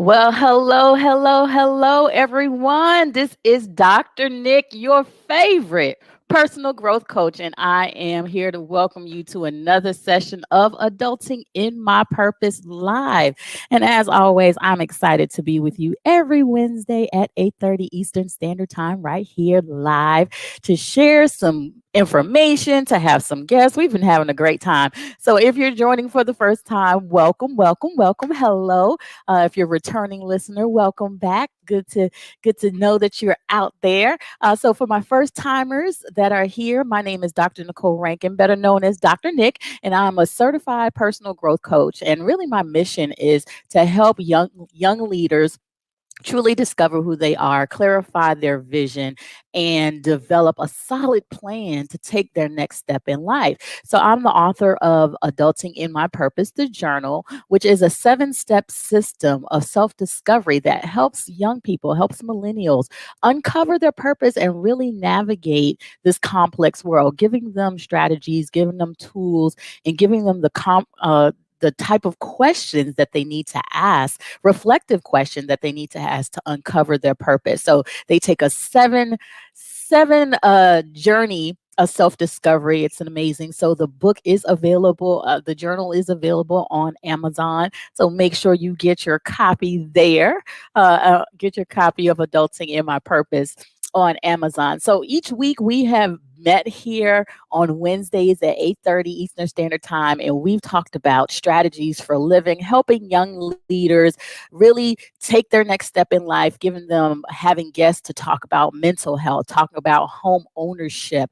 Well, hello, everyone. This is Dr. Nick, your favorite personal growth coach, and I am here to welcome you to another session of Adulting in My Purpose Live. And as always, I'm excited to be with you every Wednesday at 8:30 Eastern Standard Time right here live to share some information, to have some guests. We've been having a great time. So if you're joining for the first time, welcome. Hello. If you're a returning listener, welcome back. Good to know that you're out there. So for my first timers that are here, my name is Dr. Nicole Rankin, better known as Dr. Nick, and I'm a certified personal growth coach. And really, my mission is to help young leaders truly discover who they are, clarify their vision, and develop a solid plan to take their next step in life. So, I'm the author of Adulting in My Purpose, the journal, which is a 7-step system of self discovery that helps young people, helps millennials uncover their purpose and really navigate this complex world, giving them strategies, giving them tools, and giving them the type of questions that they need to ask, reflective question that they need to ask to uncover their purpose. So they take a seven journey of self-discovery. It's an amazing. So the book is available. The journal is available on Amazon. So make sure you get your copy there. Get your copy of Adulting in My Purpose on Amazon. So each week we have met here on Wednesdays at 8:30 Eastern Standard Time, and we've talked about strategies for living, helping young leaders really take their next step in life, giving them having guests to talk about mental health, talk about home ownership,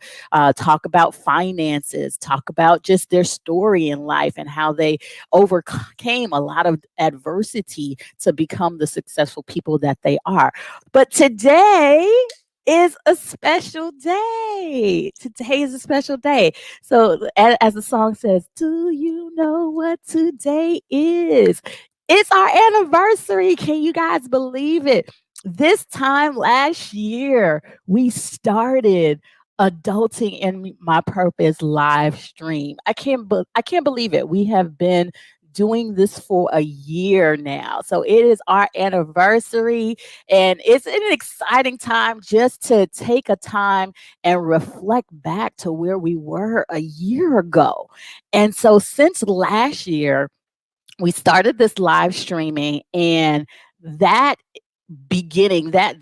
talk about finances, talk about just their story in life and how they overcame a lot of adversity to become the successful people that they are. But today is a special day. Today is a special day. So, as the song says, do you know what today is? It's our anniversary. Can you guys believe it? This time last year, we started Adulting in My Purpose live stream. I can't believe it. We have been doing this for a year now. So it is our anniversary, and it's an exciting time just to take a time and reflect back to where we were a year ago. And so since last year, we started this live streaming, and that beginning that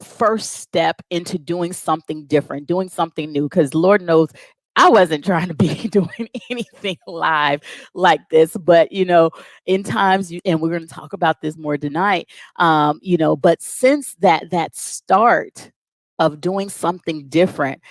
first step into doing something different, doing something new, because Lord knows I wasn't trying to be doing anything live like this. But, in times, and we're going to talk about this more tonight, but since that start of doing something different,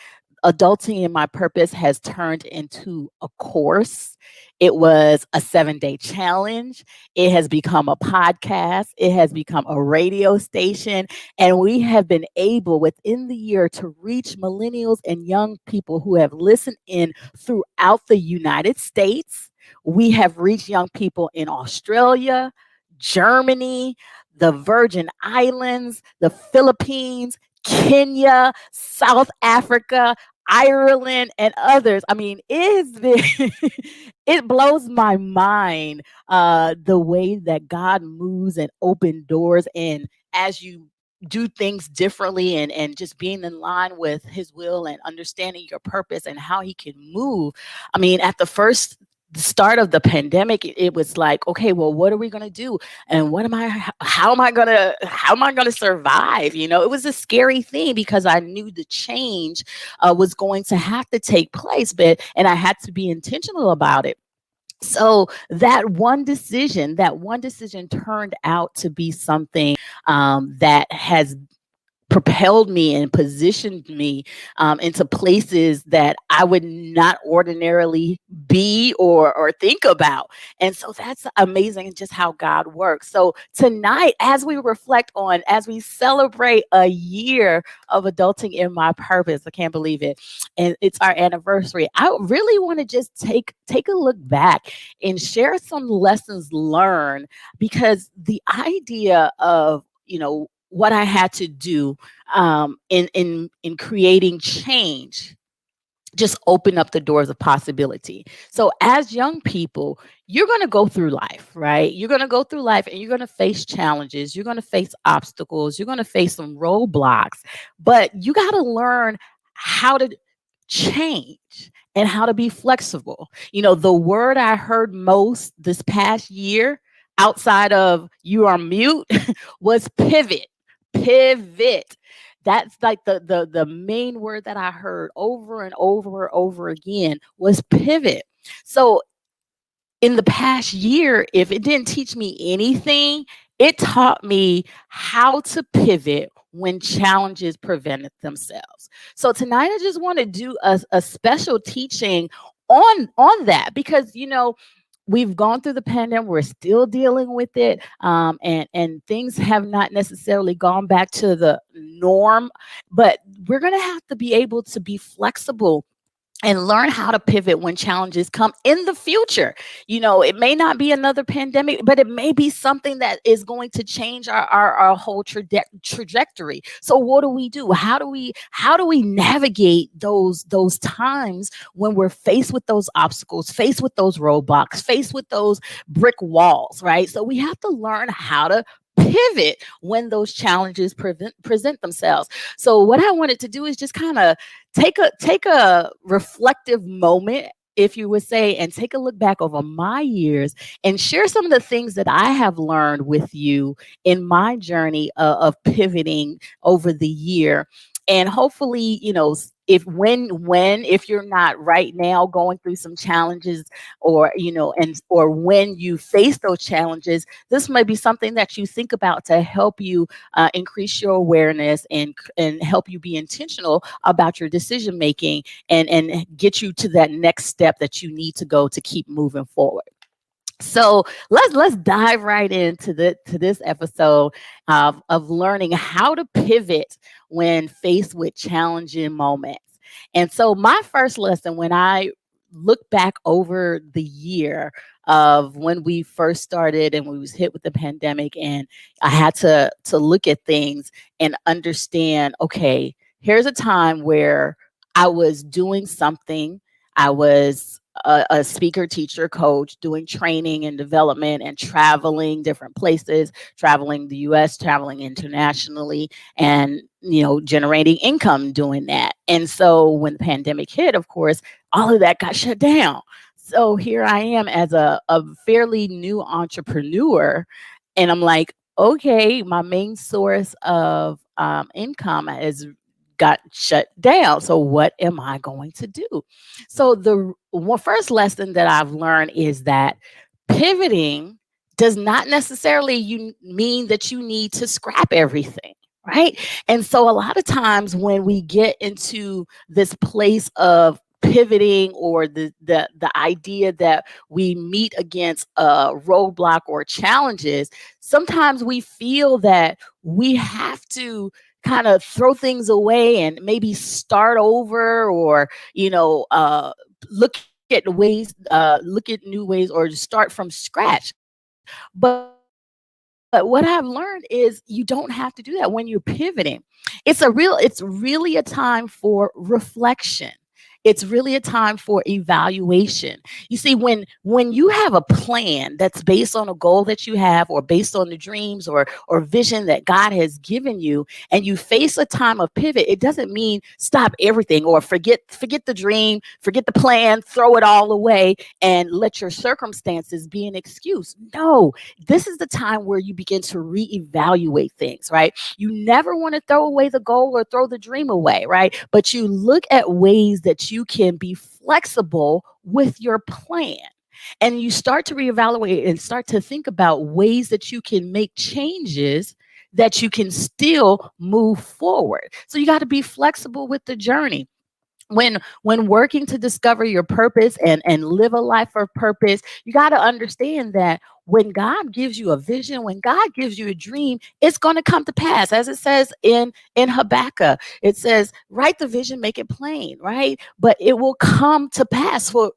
Adulting in My Purpose has turned into a course. It was a 7-day challenge. It has become a podcast. It has become a radio station. And we have been able within the year to reach millennials and young people who have listened in throughout the United States. We have reached young people in Australia, Germany, the Virgin Islands, the Philippines, Kenya, South Africa, Ireland, and others. I mean, it has been, it blows my mind the way that God moves and open doors. And as you do things differently and just being in line with his will and understanding your purpose and how he can move. I mean, at the start of the pandemic, it was like, okay, well, what are we going to do? And how am I going to survive? It was a scary thing because I knew the change was going to have to take place, and I had to be intentional about it. So that one decision turned out to be something that has propelled me and positioned me into places that I would not ordinarily be or think about. And so that's amazing just how God works. So tonight, as we celebrate a year of Adulting in My Purpose, I can't believe it. And it's our anniversary. I really want to just take a look back and share some lessons learned, because the idea of, what I had to do in creating change just open up the doors of possibility. So as young people, you're going to go through life, right? You're going to go through life and you're going to face challenges. You're going to face obstacles. You're going to face some roadblocks, but you got to learn how to change and how to be flexible. The word I heard most this past year outside of you are mute was pivot. Pivot. That's like the main word that I heard over and over and over again was pivot. So in the past year, if it didn't teach me anything, it taught me how to pivot when challenges presented themselves. So tonight I just want to do a special teaching on that because we've gone through the pandemic, we're still dealing with it, and things have not necessarily gone back to the norm, but we're going to have to be able to be flexible and learn how to pivot when challenges come in the future. It may not be another pandemic, but it may be something that is going to change our whole trajectory. So what do we do? How do we navigate those times when we're faced with those obstacles, faced with those roadblocks, faced with those brick walls, right? So we have to learn how to pivot when those challenges present themselves. So what I wanted to do is just kind of take a reflective moment, if you would say, and take a look back over my years and share some of the things that I have learned with you in my journey of pivoting over the year. And hopefully, if you're not right now going through some challenges, or when you face those challenges, this might be something that you think about to help you increase your awareness and help you be intentional about your decision making and get you to that next step that you need to go to keep moving forward. So let's dive right into this episode of learning how to pivot when faced with challenging moments. And so my first lesson, when I look back over the year of when we first started and we was hit with the pandemic, and I had to look at things and understand, okay, here's a time where I was doing something. I was a speaker, teacher, coach, doing training and development and traveling different places, traveling the US, traveling internationally, and generating income doing that. And so when the pandemic hit, of course, all of that got shut down. So here I am as a fairly new entrepreneur, and I'm like, okay, my main source of income is got shut down. So what am I going to do? So the first lesson that I've learned is that pivoting does not necessarily mean that you need to scrap everything. Right. And so a lot of times when we get into this place of pivoting, or the idea that we meet against a roadblock or challenges, sometimes we feel that we have to kind of throw things away and maybe start over, or look at new ways, or just start from scratch. But what I've learned is you don't have to do that when you're pivoting. It's really a time for reflection. It's really a time for evaluation. You see, when you have a plan that's based on a goal that you have, or based on the dreams or vision that God has given you, and you face a time of pivot, it doesn't mean stop everything or forget the dream, forget the plan, throw it all away and let your circumstances be an excuse. No, this is the time where you begin to reevaluate things, right? You never want to throw away the goal or throw the dream away, right? But you look at ways that you can be flexible with your plan. And you start to reevaluate and start to think about ways that you can make changes that you can still move forward. So you got to be flexible with the journey. When working to discover your purpose and live a life of purpose, you got to understand that when God gives you a vision, when God gives you a dream, it's going to come to pass. As it says in Habakkuk, it says, write the vision, make it plain, right? But it will come to pass for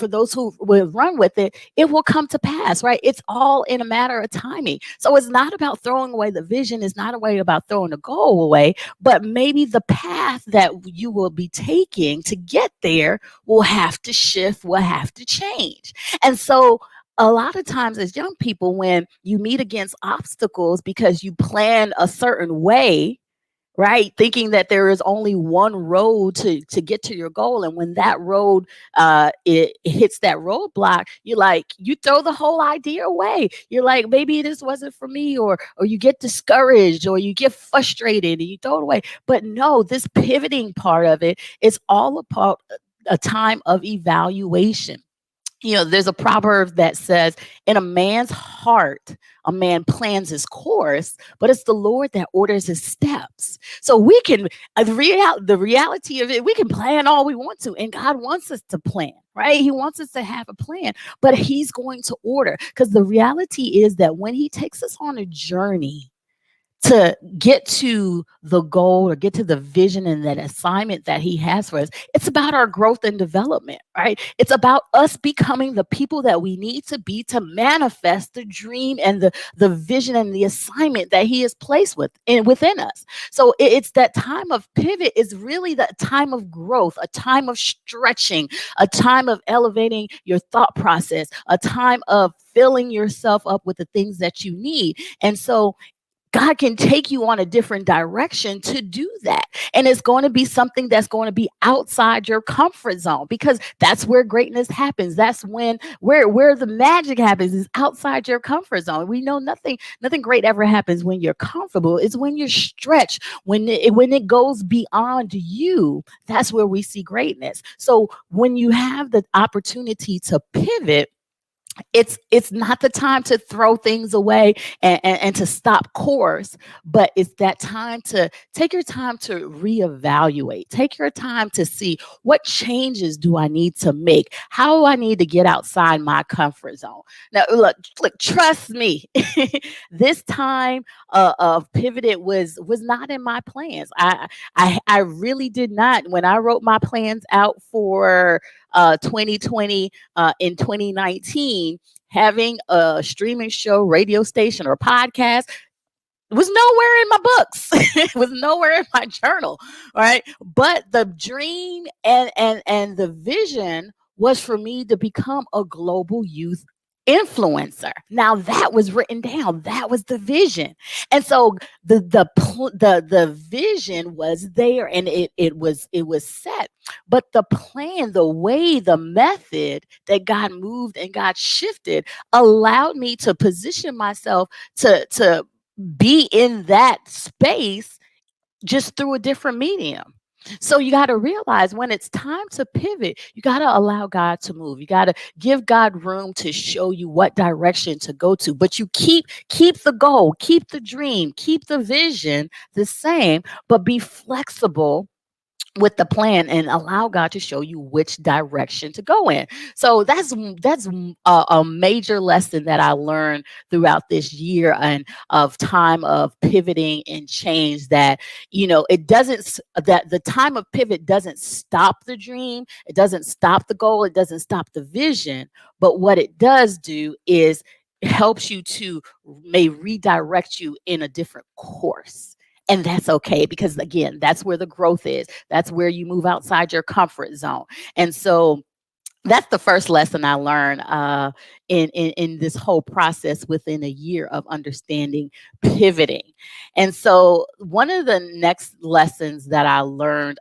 those who will run with it. It will come to pass, right? It's all in a matter of timing. So it's not about throwing away the vision. It's not a way about throwing the goal away, but maybe the path that you will be taking to get there will have to shift, will have to change. And so a lot of times as young people, when you meet against obstacles because you plan a certain way, right, thinking that there is only one road to get to your goal, and when that road it hits that roadblock, you throw the whole idea away. You're like, maybe this wasn't for me, or you get discouraged, or you get frustrated and you throw it away. But no, this pivoting part of it is all about a time of evaluation. There's a proverb that says, in a man's heart, a man plans his course, but it's the Lord that orders his steps. So we can, the reality of it, we can plan all we want to, and God wants us to plan, right? He wants us to have a plan, but he's going to order, because the reality is that when he takes us on a journey to get to the goal or get to the vision and that assignment that he has for us, it's about our growth and development, right? It's about us becoming the people that we need to be to manifest the dream and the vision and the assignment that he has placed within us. So it's that time of pivot is really the time of growth, a time of stretching, a time of elevating your thought process, a time of filling yourself up with the things that you need. And so God can take you on a different direction to do that. And it's going to be something that's going to be outside your comfort zone, because that's where greatness happens. That's where the magic happens, is outside your comfort zone. We know nothing great ever happens when you're comfortable. It's when you're stretched, when it goes beyond you. That's where we see greatness. So when you have the opportunity to pivot, it's not the time to throw things away and to stop course, but it's that time to take your time to reevaluate. Take your time to see, what changes do I need to make? How do I need to get outside my comfort zone? Now, look, trust me, this time of pivoted was not in my plans. I really did not. When I wrote my plans out for 2020, in 2019, having a streaming show, radio station, or podcast was nowhere in my books. It was nowhere in my journal, right? But the dream and the vision was for me to become a global youth influencer. Now that was written down. That was the vision. And so the vision was there, and it was set. But the plan, the way, the method that God moved and God shifted allowed me to position myself to be in that space just through a different medium. So you got to realize, when it's time to pivot, you got to allow God to move. You got to give God room to show you what direction to go to. But you keep the goal, keep the dream, keep the vision the same, but be flexible with the plan and allow God to show you which direction to go in. So that's a major lesson that I learned throughout this year and of time of pivoting and change, that it doesn't that the time of pivot doesn't stop the dream, it doesn't stop the goal, it doesn't stop the vision, but what it does do is helps you to may redirect you in a different course. And that's okay, because again, that's where the growth is. That's where you move outside your comfort zone. And so that's the first lesson I learned in this whole process within a year of understanding pivoting. And so one of the next lessons that I learned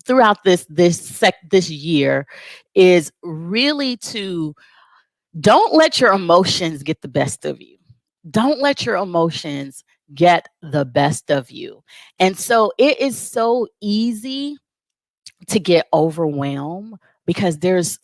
throughout this year is really to don't let your emotions get the best of you. Don't let your emotions get the best of you. And so it is so easy to get overwhelmed, because there's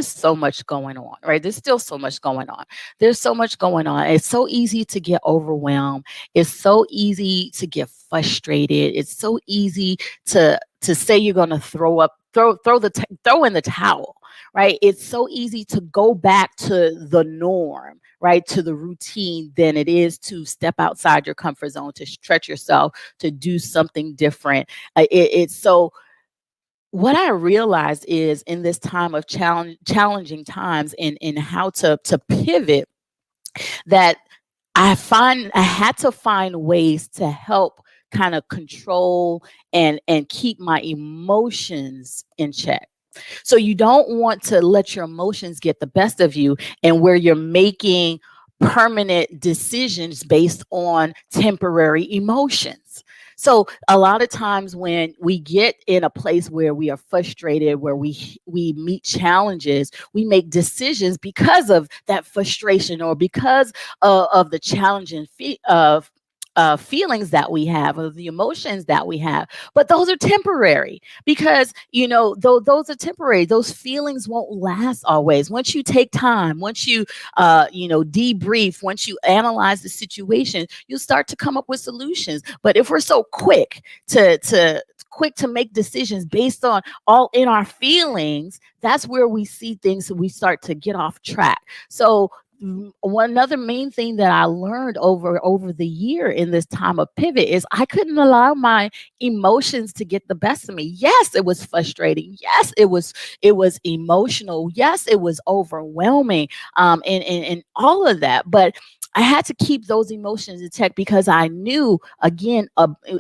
so much going on, right? There's still so much going on. There's so much going on. It's so easy to get overwhelmed. It's so easy to get frustrated. It's so easy to say you're going to throw in the towel, right? It's so easy to go back to the norm, right, to the routine than it is to step outside your comfort zone, to stretch yourself, to do something different. It's so what I realized is in this time of challenging times in how to pivot, that I had to find ways to help kind of control and keep my emotions in check. So you don't want to let your emotions get the best of you, and where you're making permanent decisions based on temporary emotions. So a lot of times when we get in a place where we are frustrated, where we meet challenges, we make decisions because of that frustration, or because of the challenging of feelings that we have, of the emotions that we have. But those are temporary, because those are temporary. Those feelings won't last always. Once you take time, once you debrief, once you analyze the situation, you'll start to come up with solutions. But if we're so quick to make decisions based on all in our feelings, that's where we see things and we start to get off track. So one another main thing that I learned over the year in this time of pivot is I couldn't allow my emotions to get the best of me. Yes, it was frustrating. Yes, it was emotional. Yes, it was overwhelming. And all of that. But I had to keep those emotions in check, because I knew, again,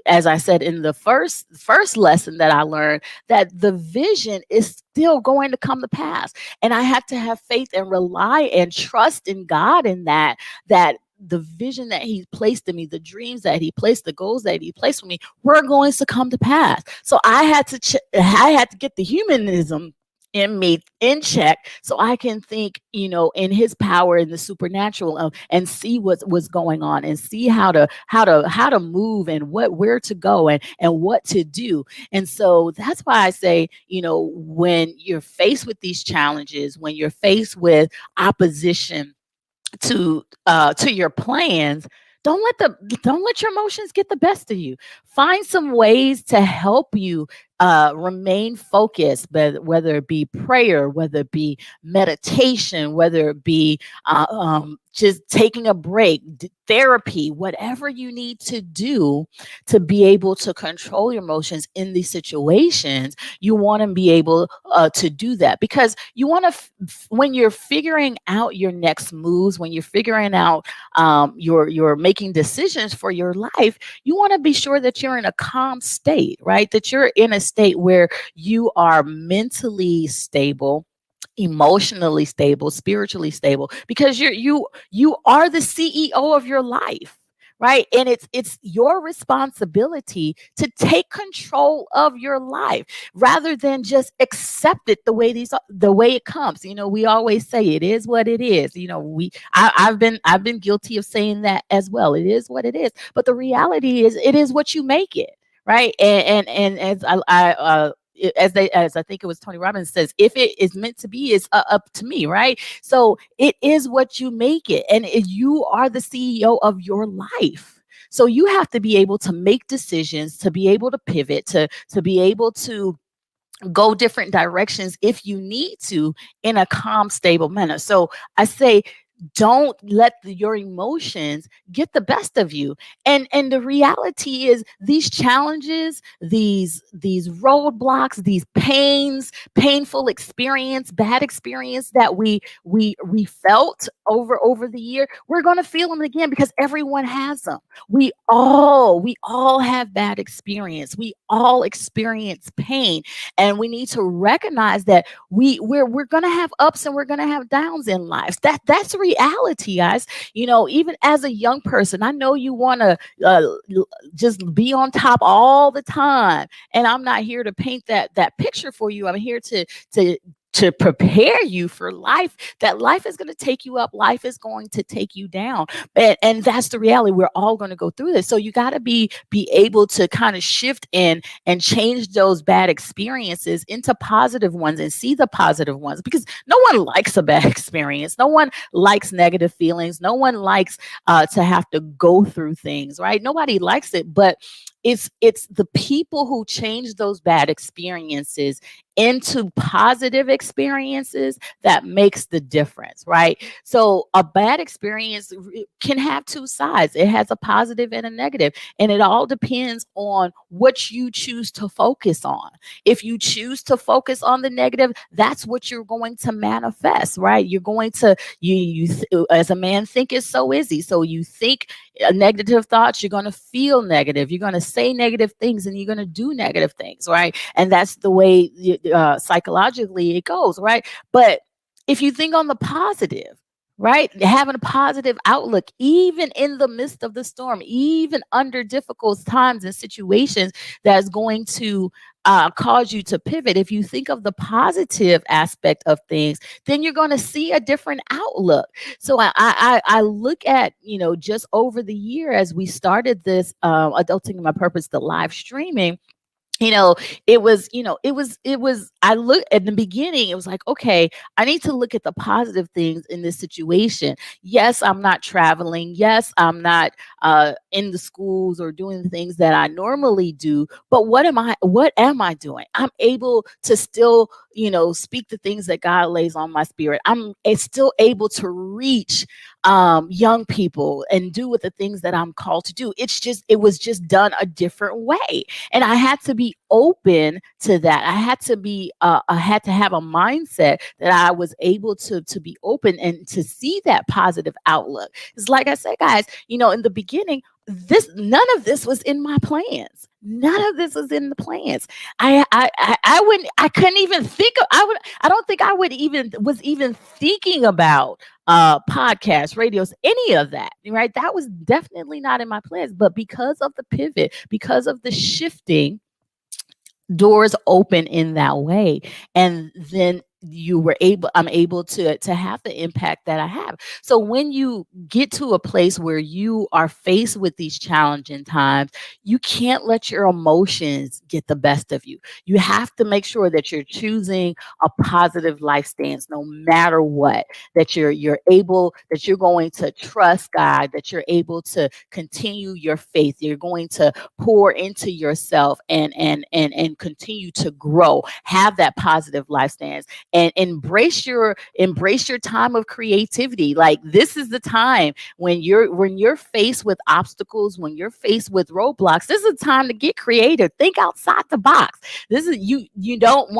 as I said in the first lesson that I learned, that the vision is still going to come to pass. And I have to have faith and rely and trust in God in that the vision that he placed in me, the dreams that he placed, the goals that he placed for me, were going to come to pass. So I had to I had to get the humanism in me in check, so I can think, in his power, in the supernatural, and see what's going on, and see how to move, and where to go, and what to do. And so that's why I say, when you're faced with these challenges, when you're faced with opposition to your plans, don't let your emotions get the best of you. Find some ways to help you remain focused, but whether it be prayer, whether it be meditation, whether it be just taking a break, therapy, whatever you need to do to be able to control your emotions in these situations. You want to be able to do that, because you want to when you're figuring out your next moves, when you're figuring out you're making decisions for your life, you want to be sure that you're in a calm state, right? That you're in a state where you are mentally stable, emotionally stable, spiritually stable, because you are the CEO of your life, right? And it's your responsibility to take control of your life, rather than just accept it the way it comes. We always say it is what it is. I've been guilty of saying that as well. It is what it is. But the reality is, it is what you make it, right? And as as I think it was Tony Robbins says, if it is meant to be, it's up to me, right? So it is what you make it, and you are the CEO of your life. So you have to be able to make decisions, to be able to pivot, to be able to go different directions if you need to, in a calm, stable manner. So I say, don't let your emotions get the best of you. And the reality is, these challenges, these roadblocks, these painful experience, bad experience that we felt over the year, we're going to feel them again, because everyone has them. We all have bad experience. We all experience pain, and we need to recognize that we're going to have ups and we're going to have downs in lives. That's reality, guys. Even as a young person, I know you want to just be on top all the time, and I'm not here to paint that picture for you. I'm here to prepare you for life, that life is going to take you up, life is going to take you down. And that's the reality. We're all going to go through this. So you got to be able to kind of shift in and change those bad experiences into positive ones, and see the positive ones, because no one likes a bad experience. No one likes negative feelings. No one likes to have to go through things, right? Nobody likes it. But it's the people who change those bad experiences into positive experiences that makes the difference, right? So a bad experience can have two sides. It has a positive and a negative, and it all depends on what you choose to focus on. If you choose to focus on the negative, that's what you're going to manifest, right? You're going to as a man thinketh, so is he. So you think negative thoughts, you're going to feel negative. You're going to say negative things, and you're going to do negative things, right? And that's the way psychologically it goes, right? But if you think on the positive, right, having a positive outlook, even in the midst of the storm, even under difficult times and situations, that's going to cause you to pivot. If you think of the positive aspect of things, then you're going to see a different outlook. So I look at, just over the year as we started this Adulting in My Purpose, the live streaming, you know it was I look at the beginning, it was like, okay, I need to look at the positive things in this situation. Yes, I'm not traveling. Yes, I'm not in the schools or doing the things that I normally do, but what am I doing? I'm able to still speak the things that God lays on my spirit. I'm still able to reach young people and do with the things that I'm called to do. It was just done a different way, and I had to be open to that. I had to have a mindset that I was able to be open and to see that positive outlook. It's like I said, guys, in the beginning, none of this was in my plans. None of this was in the plans. I couldn't even think of, I don't think I was even thinking about podcasts, radios, any of that, right? That was definitely not in my plans. But because of the pivot, because of the shifting, doors open in that way, and then I'm able to have the impact that I have. So when you get to a place where you are faced with these challenging times, you can't let your emotions get the best of you. You have to make sure that you're choosing a positive life stance no matter what, that you're going to trust God, that you're able to continue your faith, you're going to pour into yourself and continue to grow, have that positive life stance, and embrace your time of creativity. Like, this is the time when you're faced with obstacles, when you're faced with roadblocks, this is a time to get creative. Think outside the box. This is you don't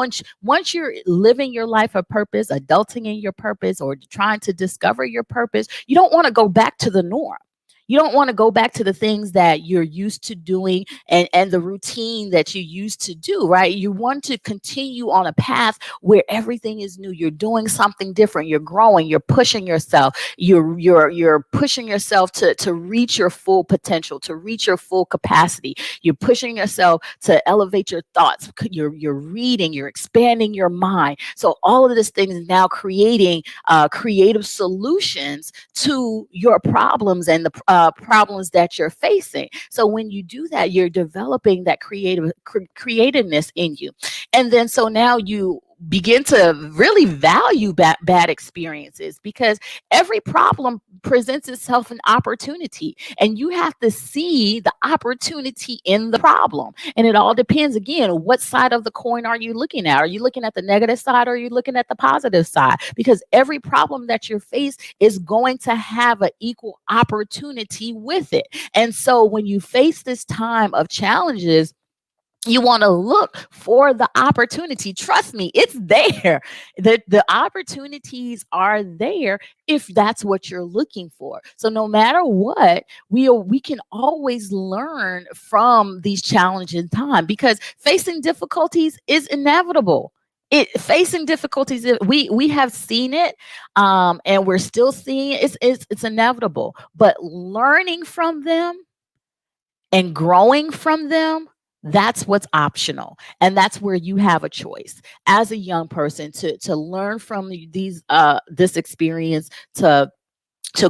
once you're living your life of purpose, adulting in your purpose, or trying to discover your purpose, you don't want to go back to the norm. You don't want to go back to the things that you're used to doing and the routine that you used to do, right? You want to continue on a path where everything is new. You're doing something different. You're growing. You're pushing yourself. You're pushing yourself to reach your full potential, to reach your full capacity. You're pushing yourself to elevate your thoughts. You're reading. You're expanding your mind. So all of this thing is now creating creative solutions to your problems and the problems that you're facing. So when you do that, you're developing that creativeness in you. And then so now you begin to really value bad experiences, because every problem presents itself an opportunity, and you have to see the opportunity in the problem. And it all depends, again, what side of the coin are you looking at? Are you looking at the negative side, or are you looking at the positive side? Because every problem that you're faced is going to have an equal opportunity with it. And so when you face this time of challenges, you want to look for the opportunity. Trust me, it's there. The opportunities are there if that's what you're looking for. So no matter what, we can always learn from these challenging times, because facing difficulties is inevitable. Facing difficulties, we have seen it, and we're still seeing it. It's inevitable. But learning from them and growing from them, that's what's optional. And that's where you have a choice as a young person to learn from this experience, to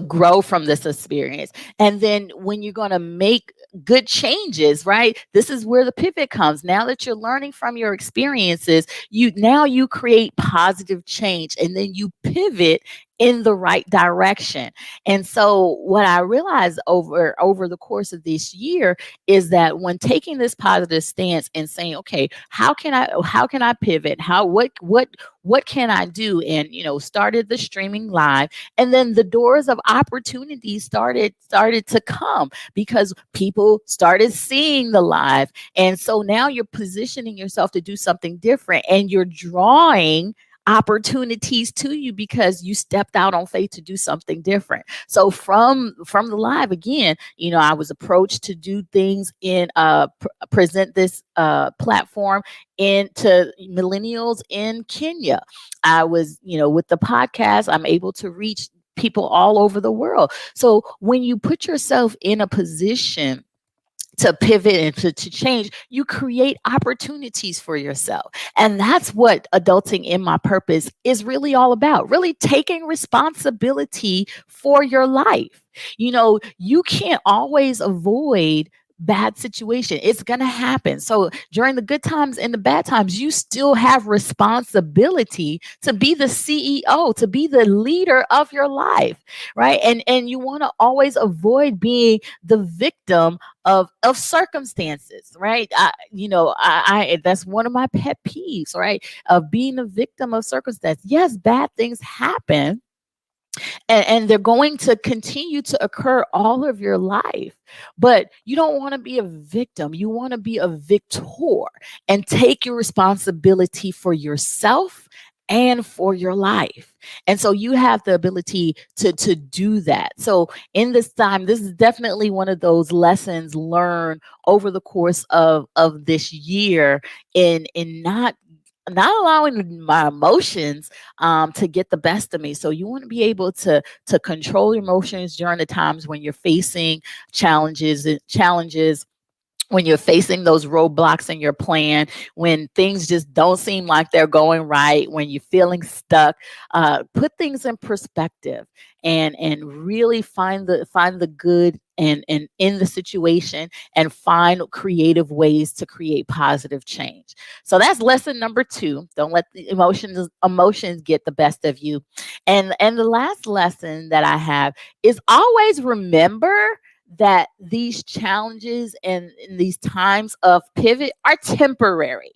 grow from this experience. And then when you're going to make good changes, right? This is where the pivot comes. Now that you're learning from your experiences, you create positive change, and then you pivot in the right direction. And so what I realized over the course of this year is that when taking this positive stance and saying, okay, how can I pivot? What can I do? And started the streaming live, and then the doors of opportunity started to come because people started seeing the live. And so now you're positioning yourself to do something different, and you're drawing opportunities to you because you stepped out on faith to do something different. So from the live, again, I was approached to do things in present this platform into millennials in Kenya. I was, with the podcast, I'm able to reach people all over the world. So when you put yourself in a position to pivot and to change, you create opportunities for yourself. And that's what adulting in my purpose is really all about, really taking responsibility for your life. You can't always avoid bad situation. It's going to happen. So during the good times and the bad times, you still have responsibility to be the CEO, to be the leader of your life, right? And you want to always avoid being the victim of circumstances, right? I that's one of my pet peeves, right? Of being a victim of circumstance. Yes, bad things happen, and they're going to continue to occur all of your life, but you don't want to be a victim. You want to be a victor and take your responsibility for yourself and for your life. And so you have the ability to do that. So in this time, this is definitely one of those lessons learned over the course of this year in not allowing my emotions to get the best of me. So you want to be able to control your emotions during the times when you're facing challenges, when you're facing those roadblocks in your plan, when things just don't seem like they're going right, when you're feeling stuck. Put things in perspective and really find the good and in the situation, and find creative ways to create positive change. So that's lesson number 2. Don't let the emotions get the best of you. And the last lesson that I have is always remember that these challenges and these times of pivot are temporary.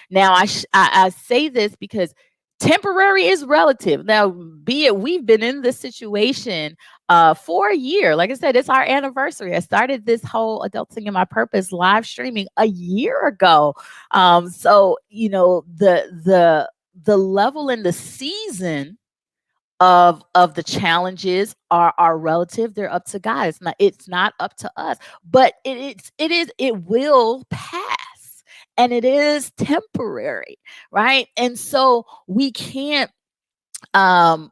Now, I say this because temporary is relative. Now, be it we've been in this situation for a year. Like I said, it's our anniversary. I started this whole Adulting in My Purpose live streaming a year ago. So the level and the season of the challenges are relative. They're up to God. It's not up to us, but it will pass, and it is temporary, right? And so we can't um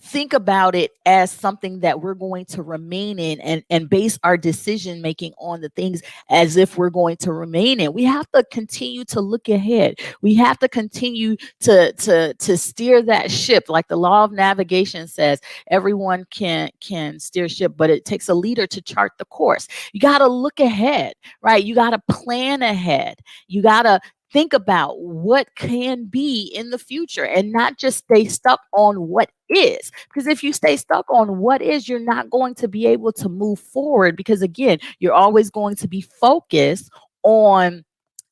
think about it as something that we're going to remain in, and base our decision making on the things as if we're going to remain in. We have to continue to look ahead. We have to continue to steer that ship. Like the law of navigation says, everyone can steer ship, but it takes a leader to chart the course. You got to look ahead, right? You got to plan ahead. You got to think about what can be in the future, and not just stay stuck on what is. Because if you stay stuck on what is, you're not going to be able to move forward, because again, you're always going to be focused on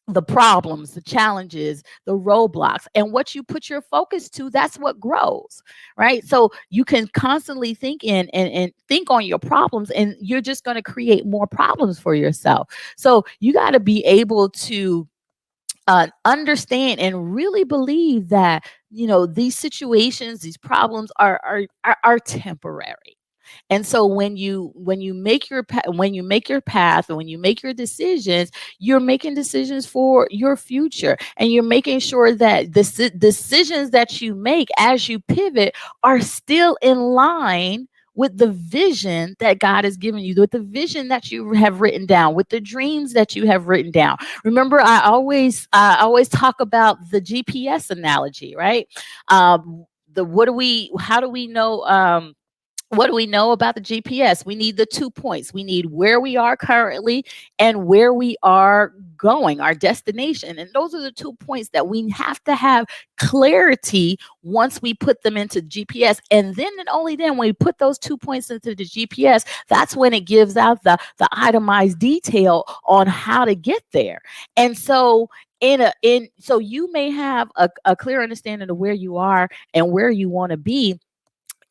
the problems, the challenges, the roadblocks, and what you put your focus to, that's what grows, right? So you can constantly think and think on your problems, and you're just going to create more problems for yourself. So you got to be able to understand and really believe that these situations, these problems are temporary. And so when you make your path, and when you make your decisions, you're making decisions for your future, and you're making sure that the decisions that you make as you pivot are still in line with the vision that God has given you, with the vision that you have written down, with the dreams that you have written down. Remember, I always talk about the GPS analogy, right? The what do we how do we know what do we know about the GPS? We need the 2 points. We need where we are currently and where we are going, our destination. And those are the 2 points that we have to have clarity once we put them into GPS. And then and only then, when we put those 2 points into the GPS, that's when it gives out the itemized detail on how to get there. And so so you may have a clear understanding of where you are and where you want to be,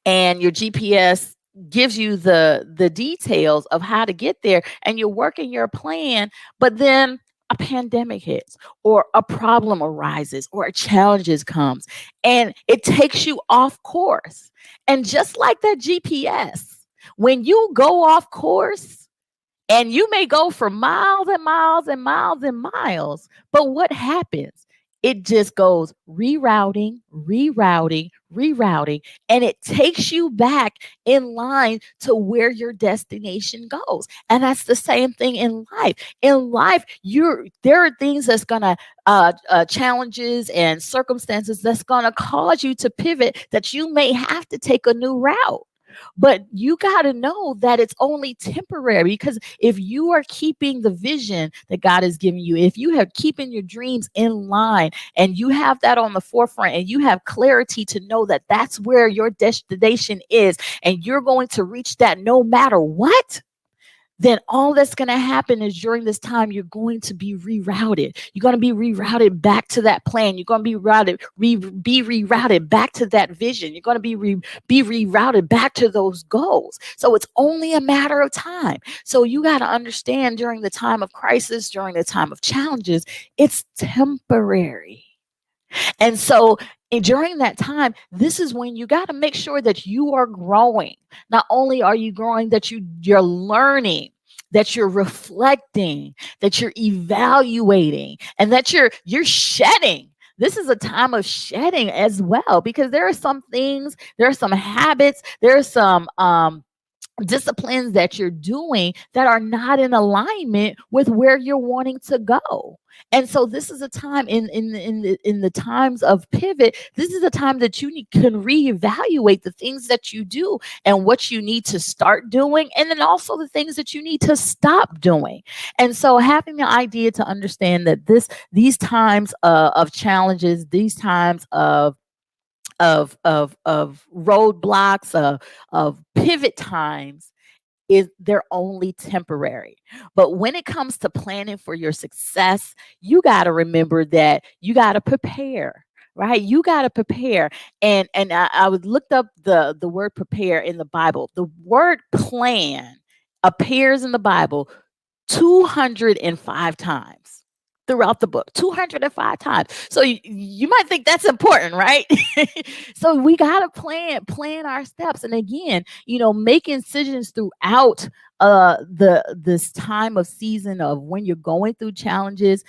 and your GPS gives you the details of how to get there, and you're working your plan, but then a pandemic hits, or a problem arises, or a challenges comes, and it takes you off course. And just like that GPS, when you go off course, and you may go for miles and miles and miles and miles, but what happens? It just goes rerouting, rerouting, rerouting, and it takes you back in line to where your destination goes. And that's the same thing in life. In life, there are things that's gonna challenges and circumstances that's gonna cause you to pivot, that you may have to take a new route. But you got to know that it's only temporary, because if you are keeping the vision that God has given you, if you have keeping your dreams in line, and you have that on the forefront, and you have clarity to know that that's where your destination is, and you're going to reach that no matter what, then all that's going to happen is during this time, you're going to be rerouted. You're going to be rerouted back to that plan. You're going to be be rerouted back to that vision. You're going to be rerouted back to those goals. So it's only a matter of time. So you got to understand, during the time of crisis, during the time of challenges, it's temporary. And so, during that time, this is when you got to make sure that you are growing. Not only are you growing, that you're learning, that you're reflecting, that you're evaluating, and that you're shedding. This is a time of shedding as well, because there are some things, there are some habits, there are some disciplines that you're doing that are not in alignment with where you're wanting to go. And so this is a time in the times of pivot. This is a time that can reevaluate the things that you do, and what you need to start doing, and then also the things that you need to stop doing. And so, having the idea to understand that these times of challenges, these times of roadblocks, of pivot times, is they're only temporary. But when it comes to planning for your success, you got to remember that you got to prepare. Right, you got to prepare, and I was looked up the word prepare in the Bible. The word plan appears in the Bible 205 times throughout the book. 205 times. So you might think that's important, right? So we got to plan our steps. And again, making decisions throughout this time of season of when you're going through challenges,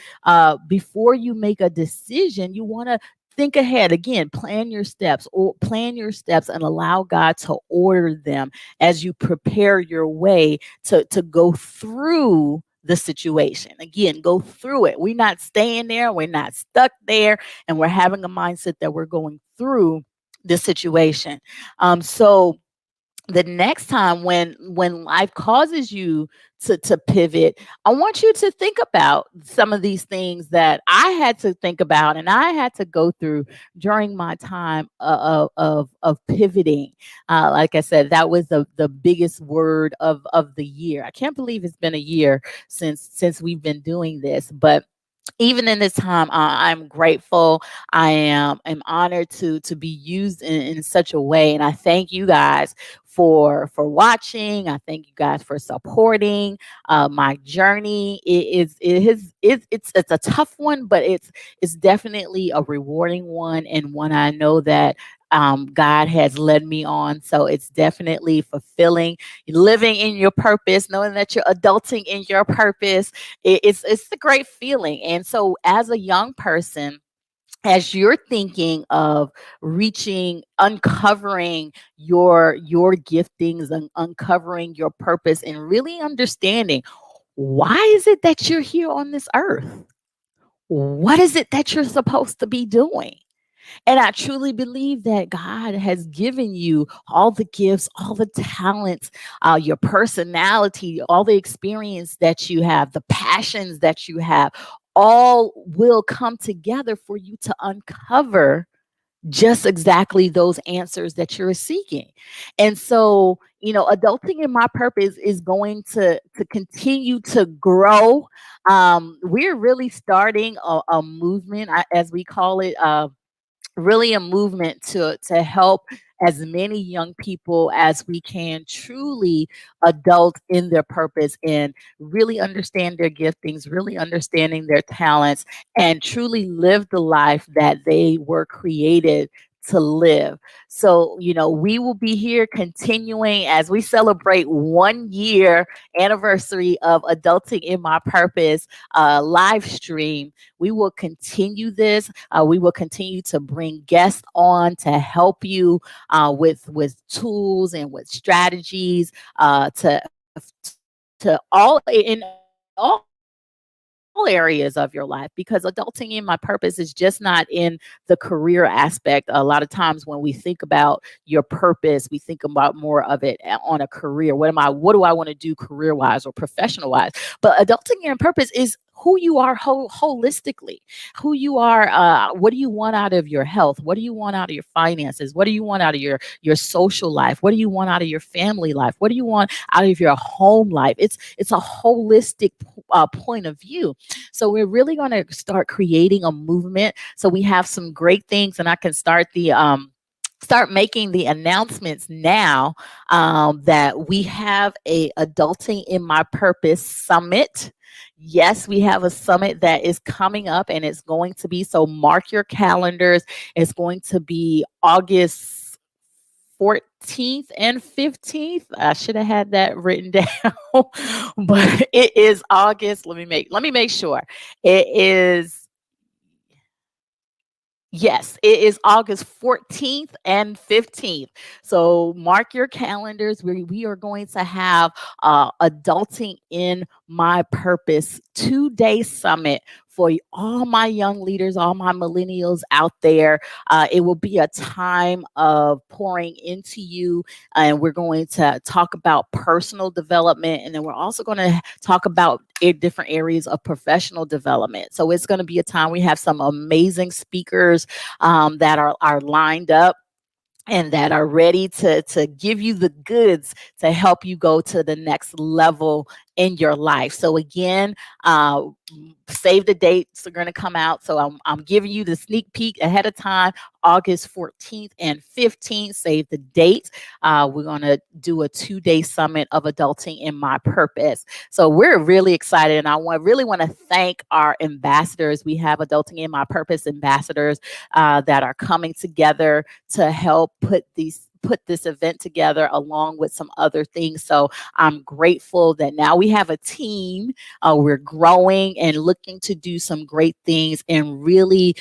before you make a decision, you want to think ahead. Again, plan your steps, and allow God to order them as you prepare your way to go through the situation. Again, go through it. We're not staying there, we're not stuck there, and we're having a mindset that we're going through the situation. So the next time when life causes you to pivot, I want you to think about some of these things that I had to think about, and I had to go through during my time of pivoting. Like I said, that was the biggest word of the year. I can't believe it's been a year since we've been doing this, but even in this time, I'm grateful. I am honored to be used in such a way, and I thank you guys for watching. I thank you guys for supporting my journey. It's a tough one, but it's definitely a rewarding one, and one I know that God has led me on. So it's definitely fulfilling, living in your purpose, knowing that you're adulting in your purpose. It's a great feeling. And so, as a young person, as you're thinking of uncovering your giftings, and uncovering your purpose, and really understanding, why is it that you're here on this earth? What is it that you're supposed to be doing? And I truly believe that God has given you all the gifts, all the talents, your personality, all the experience that you have, the passions that you have, all will come together for you to uncover just exactly those answers that you're seeking. And so, adulting in my purpose is going to continue to grow. We're really starting a movement, as we call it. Really a movement to help as many young people as we can truly adult in their purpose and really understand their giftings, really understanding their talents, and truly live the life that they were created to live. So, we will be here continuing as we celebrate 1 year anniversary of Adulting in My Purpose live stream. We will continue this. We will continue to bring guests on to help you with tools and with strategies to all in all areas of your life, because adulting in my purpose is just not in the career aspect. A lot of times when we think about your purpose, we think about more of it on a career. What do I want to do career wise or professional wise? But adulting in purpose is who you are holistically, who you are. What do you want out of your health? What do you want out of your finances? What do you want out of your social life? What do you want out of your family life? What do you want out of your home life? It's a holistic point of view. So we're really going to start creating a movement. So we have some great things, and I can start making the announcements now, that we have a Adulting in My Purpose Summit. Yes, we have a summit that is coming up, and it's going to be, so mark your calendars. It's going to be August 14th and 15th. I should have had that written down, but it is August. Let me make sure. It is Yes, it is August 14th and 15th. So mark your calendars. We are going to have Adulting in My Purpose 2-day summit for all my young leaders, all my millennials out there. It will be a time of pouring into you, and we're going to talk about personal development, and then we're also going to talk about different areas of professional development. So it's going to be a time. We have some amazing speakers that are lined up and that are ready to give you the goods to help you go to the next level in your life. So again, save the dates are going to come out. So I'm giving you the sneak peek ahead of time. August 14th and 15th. Save the date. We're going to do a 2-day summit of Adulting in My Purpose. So we're really excited, and I really want to thank our ambassadors. We have Adulting in My Purpose ambassadors that are coming together to help put this event together along with some other things. So I'm grateful that now we have a team. We're growing and looking to do some great things and really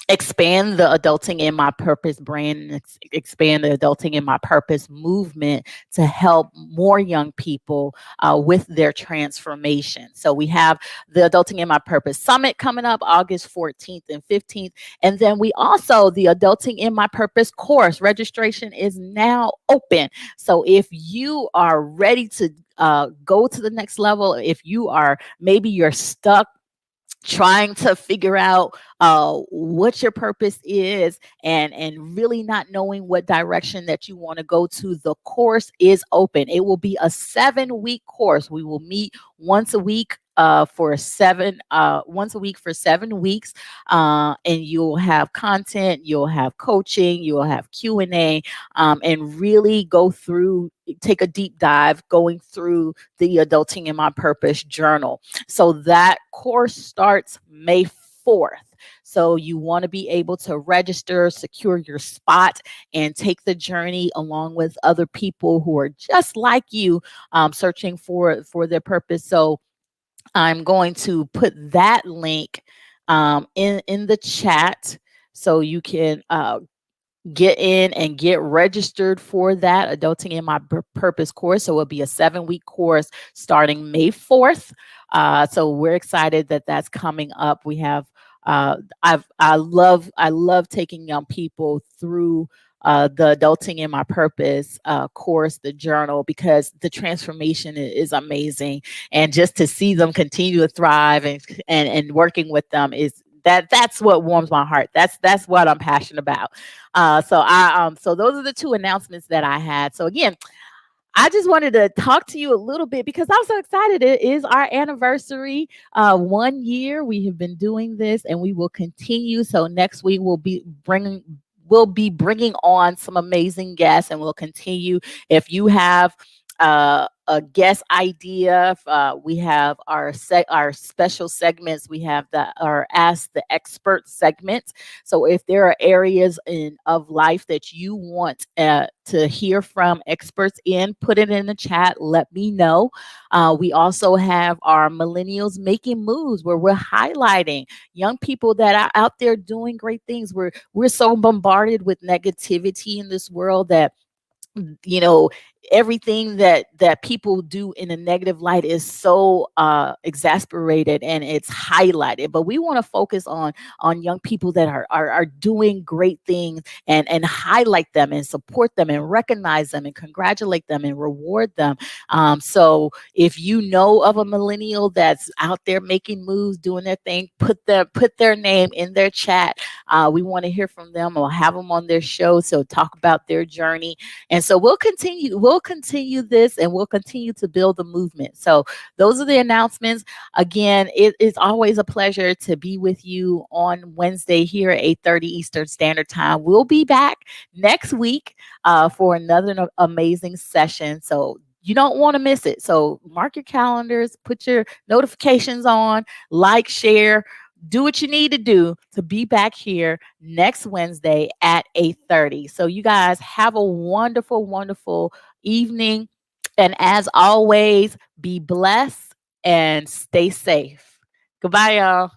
expand the Adulting in My Purpose brand and expand the Adulting in My Purpose movement to help more young people with their transformation. So we have the Adulting in My Purpose Summit coming up August 14th and 15th. And then we also, the Adulting in My Purpose course registration is now open. So if you are ready to go to the next level, if maybe you're stuck trying to figure out what your purpose is, and really not knowing what direction that you want to go to, the course is open. It will be a 7-week course. We will meet once a week for 7 weeks, and you'll have content, you'll have coaching, you'll have Q&A, and really take a deep dive going through the Adulting in My Purpose journal. So that course starts May 4th. So you want to be able to register, secure your spot, and take the journey along with other people who are just like you, searching for their purpose. So I'm going to put that link in the chat so you can get in and get registered for that Adulting in My Purpose course. So it'll be a 7-week course starting May 4th. So we're excited that that's coming up. We have I love taking young people through the Adulting in My Purpose course, the journal, because the transformation is amazing, and just to see them continue to thrive and working with them is that's what warms my heart. That's what I'm passionate about. So those are the two announcements that I had. So again, I just wanted to talk to you a little bit because I'm so excited. It is our anniversary. 1 year we have been doing this, and we will continue. So next week we'll be bringing on some amazing guests, and we'll continue. If you have a guest idea, we have our special segments. We have our Ask the Expert segment. So if there are areas of life that you want to hear from experts in, put it in the chat. Let me know. We also have our Millennials Making Moves, where we're highlighting young people that are out there doing great things. We're so bombarded with negativity in this world that, you know, everything that people do in a negative light is so exasperated, and it's highlighted. But we want to focus on young people that are doing great things, and highlight them and support them and recognize them and congratulate them and reward them. So if you know of a millennial that's out there making moves, doing their thing, put their name in their chat. We want to hear from them, or have them on their show, so talk about their journey. And so we'll continue this, and we'll continue to build the movement. So those are the announcements. Again, it is always a pleasure to be with you on Wednesday here at 8:30 Eastern Standard Time. We'll be back next week for another amazing session. So you don't want to miss it. So mark your calendars, put your notifications on, like, share, do what you need to do to be back here next Wednesday at 8:30. So you guys have a wonderful, wonderful evening. And as always, be blessed and stay safe. Goodbye, y'all.